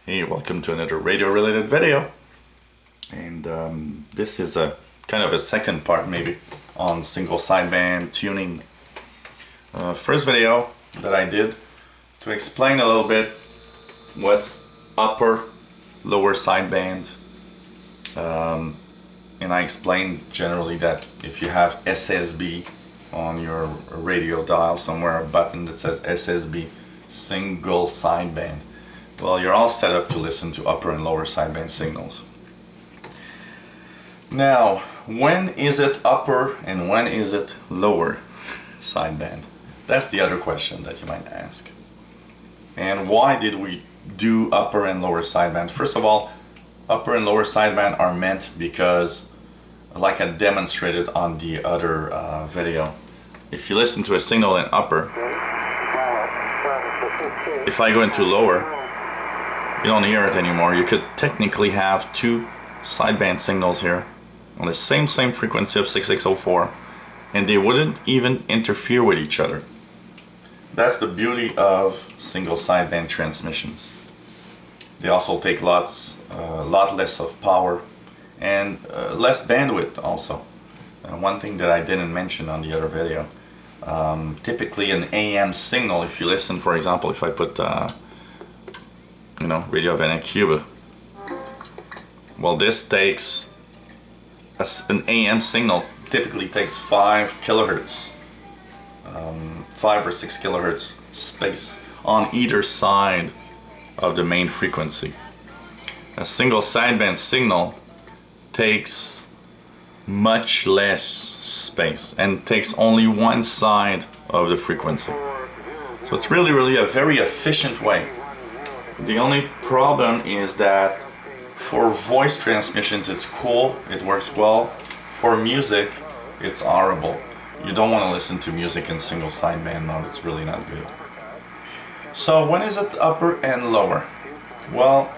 Hey, welcome to another radio related video, and this is a kind of a second part maybe on single sideband tuning. First video that I did to explain a little bit what's upper lower sideband, and I explained generally that if you have SSB on your radio dial somewhere, a button that says SSB, single sideband, well, you're all set up to listen to upper and lower sideband signals. Now, when is it upper and when is it lower sideband? That's the other question that you might ask. And why did we do upper and lower sideband? First of all, upper and lower sideband are meant because, like I demonstrated on the other video, if you listen to a signal in upper, if I go into lower, you don't hear it anymore. You could technically have two sideband signals here on the same frequency of 6604, and they wouldn't even interfere with each other. That's the beauty of single sideband transmissions. They also take a lot less of power and less bandwidth also. One thing that I didn't mention on the other video, typically an AM signal, if you listen, for example, if I put radio of Cuba, well, this takes an AM signal typically takes 5 kilohertz, 5 or 6 kilohertz space on either side of the main frequency. A single sideband signal takes much less space and takes only one side of the frequency. So it's really a very efficient way. The only problem is that for voice transmissions it's cool, it works well. For music it's horrible. You don't want to listen to music in single sideband mode, it's really not good. So when is it upper and lower? Well,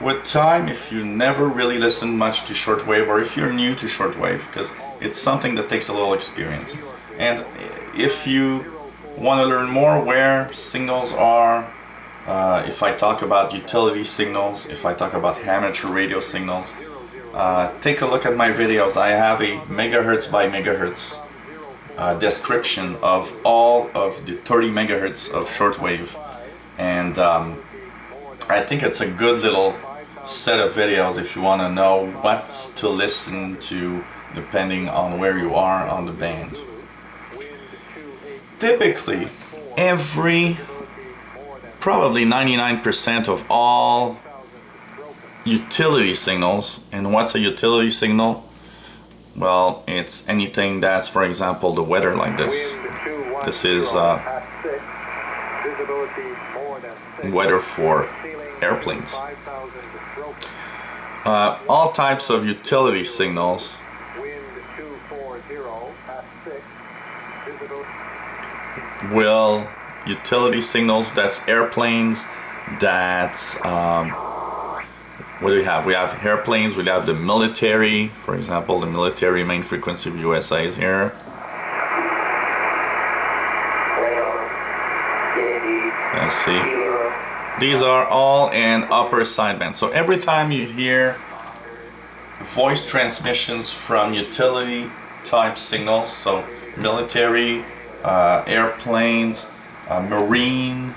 with time, if you never really listen much to shortwave, or if you're new to shortwave, because it's something that takes a little experience, and if you want to learn more where signals are, if I talk about utility signals, if I talk about amateur radio signals, take a look at my videos. I have a megahertz by megahertz description of all of the 30 megahertz of shortwave, and I think it's a good little set of videos if you want to know what's to listen to depending on where you are on the band. Typically, probably 99% of all utility signals, and what's a utility signal? Well, it's anything that's, for example, the weather like this. This is weather for airplanes. All types of utility signals that's airplanes, that's what do we have? We have airplanes, we have the military, for example, the military main frequency of USA is here. Let's see. These are all in upper sideband. So every time you hear voice transmissions from utility type signals, so military, airplanes, marine,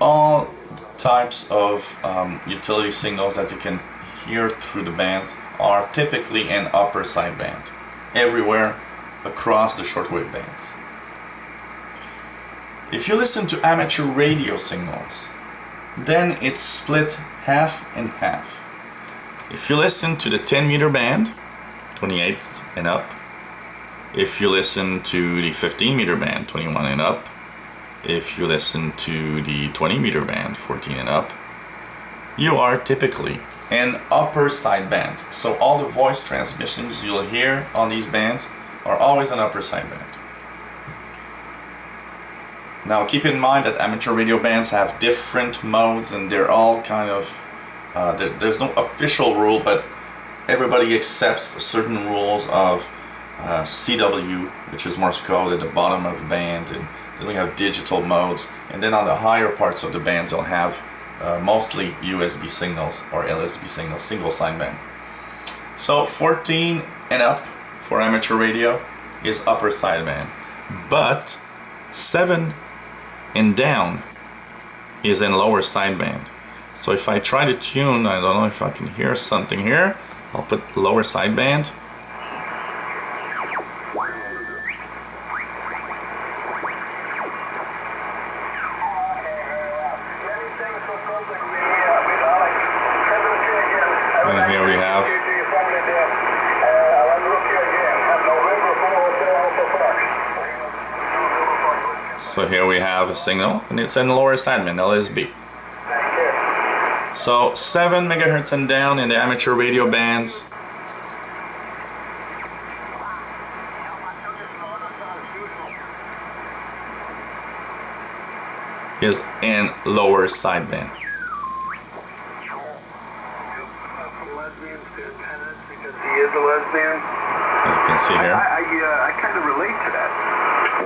all types of utility signals that you can hear through the bands are typically in upper sideband, everywhere across the shortwave bands. If you listen to amateur radio signals, then it's split half and half. If you listen to the 10 meter band, 28 and up, if you listen to the 15 meter band, 21 and up, if you listen to the 20 meter band, 14 and up, you are typically in upper sideband. So all the voice transmissions you'll hear on these bands are always in upper sideband. Now keep in mind that amateur radio bands have different modes, and they're all kind of, there's no official rule, but everybody accepts certain rules of CW, which is Morse code at the bottom of the band, and then we have digital modes, and then on the higher parts of the bands you'll have mostly USB signals or LSB signals, single sideband. So 14 and up for amateur radio is upper sideband, but 7 and down is in lower sideband. So if I try to tune, I don't know if I can hear something here. I'll put lower sideband. And here we have. So here we have a signal, and it's in lower sideband, LSB. So 7 megahertz and down in the amateur radio bands. Is in lower sideband. As you can see here. I kind of relate to that.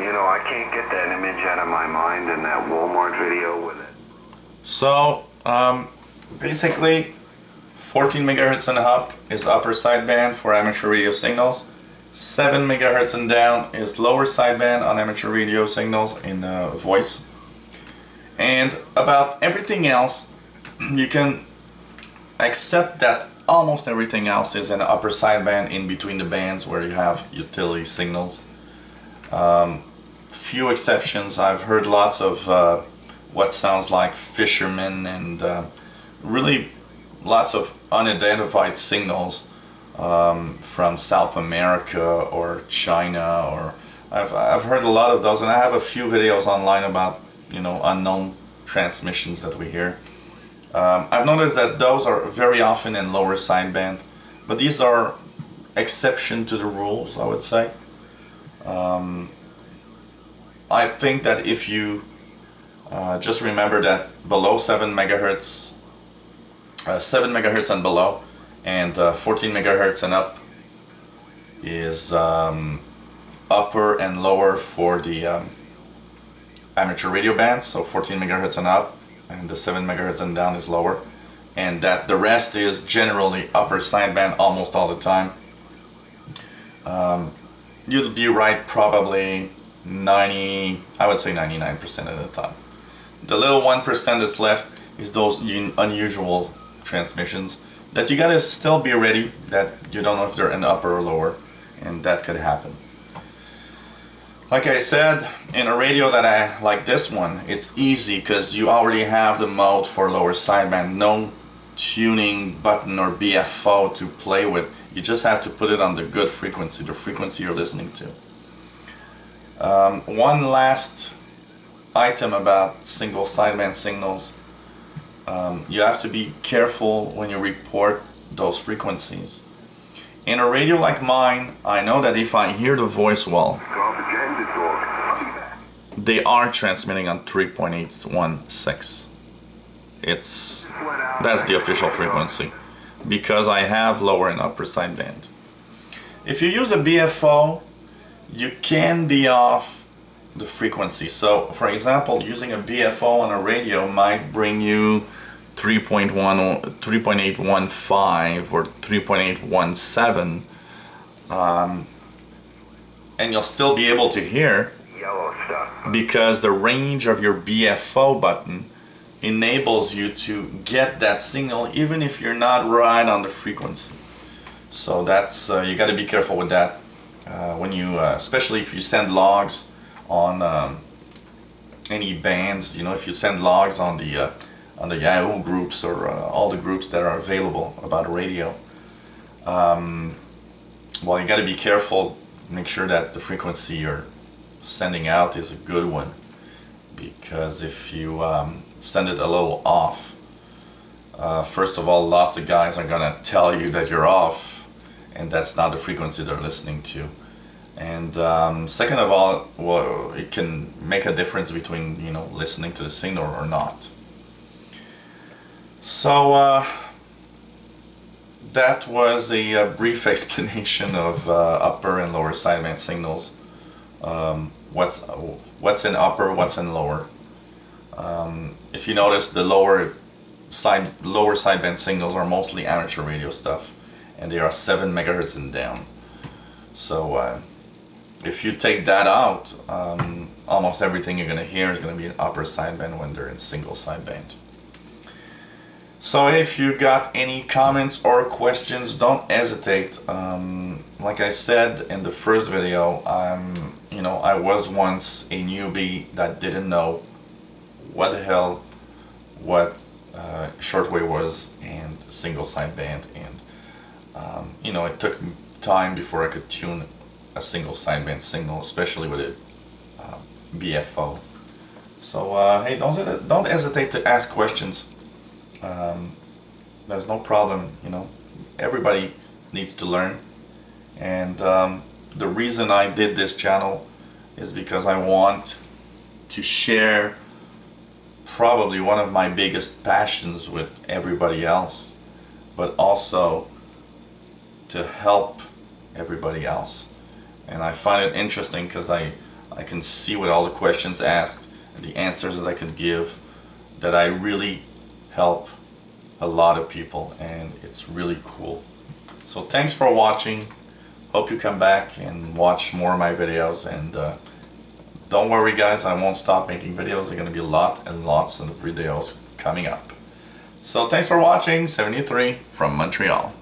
You know, I can't get that image out of my mind in that Walmart video with it. So, basically, 14 megahertz and up is upper sideband for amateur radio signals. 7 megahertz and down is lower sideband on amateur radio signals in voice. And about everything else, you can accept that almost everything else is in upper sideband in between the bands where you have utility signals. Few exceptions. I've heard lots of what sounds like fishermen and really lots of unidentified signals from South America or China, or I've heard a lot of those, and I have a few videos online about, you know, unknown transmissions that we hear. I've noticed that those are very often in lower sideband, but these are exception to the rules, I would say. I think that if you just remember that below 7 megahertz, 7 megahertz and below, and 14 megahertz and up is upper and lower for the amateur radio bands. So 14 megahertz and up, and the 7 megahertz and down is lower, and that the rest is generally upper sideband almost all the time. You'll be right probably 90, I would say 99% of the time. The little 1% that's left is those unusual transmissions that you gotta still be ready, that you don't know if they're in upper or lower, and that could happen. Like I said, in a radio that I like this one, it's easy because you already have the mode for lower sideband, no tuning button or BFO to play with. You just have to put it on the good frequency, the frequency you're listening to. One last item about single sideband signals. You have to be careful when you report those frequencies. In a radio like mine, I know that if I hear the voice well, they are transmitting on 3.816. That's the official frequency, because I have lower and upper sideband. If you use a BFO, you can be off the frequency. So, for example, using a BFO on a radio might bring you 3.815 or 3.817, and you'll still be able to hear, because the range of your BFO button enables you to get that signal even if you're not right on the frequency. So that's you got to be careful with that when you, especially if you send logs on any bands. You know, if you send logs on the Yahoo groups or all the groups that are available about radio. Well, you got to be careful. Make sure that the frequency you're sending out is a good one, because if you send it a little off, first of all, lots of guys are gonna tell you that you're off, and that's not the frequency they're listening to. And second of all, well, it can make a difference between, you know, listening to the signal or not. So that was a brief explanation of upper and lower sideband signals. What's in upper, what's in lower. If you notice, the lower lower sideband signals are mostly amateur radio stuff, and they are 7 megahertz and down. So if you take that out, almost everything you're going to hear is going to be in upper sideband when they're in single sideband. So if you got any comments or questions, don't hesitate. Like I said in the first video, I was once a newbie that didn't know what the hell shortwave was and single sideband, and it took time before I could tune a single sideband signal, especially with a BFO. So hey, don't hesitate to ask questions. There's no problem, everybody needs to learn, and the reason I did this channel is because I want to share probably one of my biggest passions with everybody else, but also to help everybody else. And I find it interesting because I can see with all the questions asked and the answers that I can give that I really help a lot of people, and it's really cool. So thanks for watching. Hope you come back and watch more of my videos, and don't worry guys, I won't stop making videos. There are going to be lots and lots of videos coming up. So thanks for watching. 73 from Montreal.